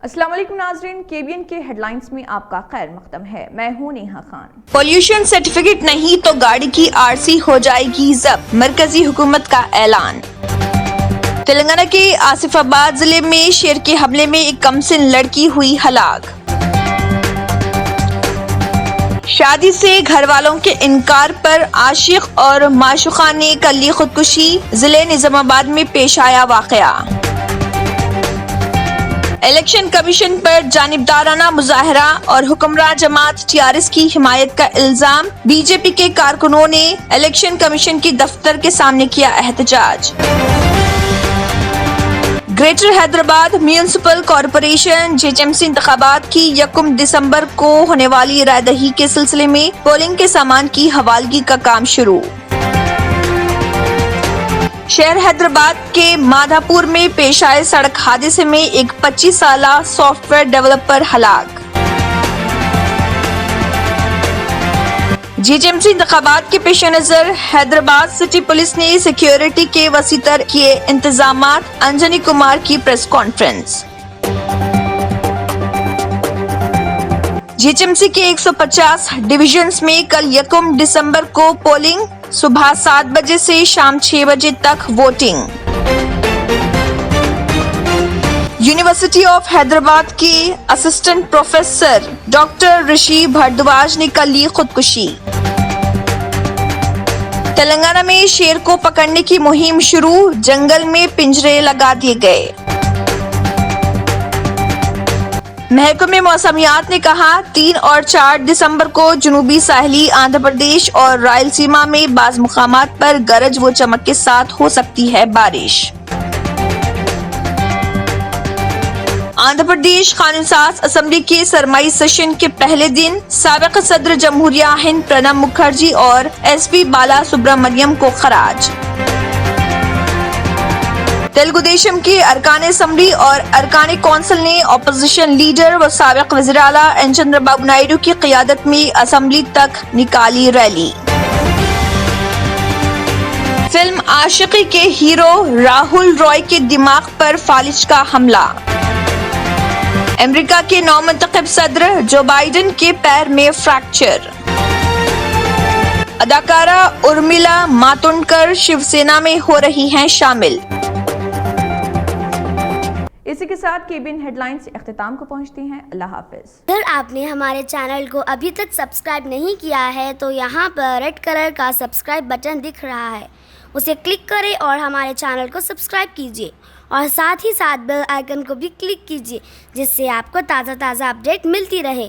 अस्सलाम वालेकुम नाज़रीन, केबीएन के हेडलाइंस में आपका खैर मकदम है। मैं हूँ नेहा खान। पॉल्यूशन सर्टिफिकेट नहीं तो गाड़ी की आरसी हो जाएगी जब्त, मरकजी हुकूमत का ऐलान। तेलंगाना के आसिफाबाद जिले में शेर के हमले में एक कमसिन लड़की हुई हलाक। शादी से घर वालों के इनकार पर आशिक और माशुका ने कर ली खुदकुशी, जिले निजामाबाद में पेश आया वाकया। इलेक्शन कमीशन पर जानिबदाराना मुजाहरा और हुक्मरान जमात टीआरएस की हिमायत का इल्जाम, बीजेपी के कारकुनों ने इलेक्शन कमीशन के दफ्तर के सामने किया एहतजाज। Greater Hyderabad municipal corporation GHMC इंतखाबात की 1 दिसंबर को होने वाली रायदही के सिलसिले में पोलिंग के सामान की हवालगी का काम शुरू। शहर हैदराबाद के माधापुर में पेश आए सड़क हादसे में एक 25 साला सॉफ्टवेयर डेवलपर हलाक। जेएचएमसी इंतखाबात के पेश नजर हैदराबाद सिटी पुलिस ने सिक्योरिटी के वसीतर किए इंतजामात, अंजनी कुमार की प्रेस कॉन्फ्रेंस। जेएचएमसी के 150 डिविजन्स में कल 1 दिसंबर को पोलिंग, सुबह 7 बजे से शाम 6 बजे तक वोटिंग। यूनिवर्सिटी ऑफ हैदराबाद के असिस्टेंट प्रोफेसर डॉक्टर ऋषि भारद्वाज ने कर ली खुदकुशी। तेलंगाना में शेर को पकड़ने की मुहिम शुरू, जंगल में पिंजरे लगा दिए गए। महकमे मौसमियात ने कहा 3 और 4 दिसंबर को जुनूबी साहली आंध्र प्रदेश और रायलसीमा में बाज मुकामात पर गरज व चमक के साथ हो सकती है बारिश। आंध्र प्रदेश कानून साज असेंबली के सरमाई सेशन के पहले दिन साबिक सदर जमहूरिया हिंद प्रणब मुखर्जी और एसपी बाला सुब्रमण्यम को खराज। तेलुगु देशम के अरकान असेंबली और अरकान कौंसिल ने ऑपोजिशन लीडर व साबिक वज़ीर आला एन चंद्रबाबू नायडू की क़ियादत में असेंबली तक निकाली रैली। फिल्म आशिकी के हीरो राहुल रॉय के दिमाग पर फालिज का हमला। अमेरिका के नौमुंतखब सदर जो बाइडेन के पैर में फ्रैक्चर। अदाकारा उर्मिला मातोंडकर शिवसेना में हो रही हैं शामिल। इसी के साथ केबीएन हेडलाइंस अख्तिताम को पहुंचती हैं। अल्लाह हाफिज। अगर आपने हमारे चैनल को अभी तक सब्सक्राइब नहीं किया है तो यहाँ पर रेड कलर का सब्सक्राइब बटन दिख रहा है, उसे क्लिक करें और हमारे चैनल को सब्सक्राइब कीजिए और साथ ही साथ बेल आइकन को भी क्लिक कीजिए, जिससे आपको ताज़ा अपडेट मिलती रहे।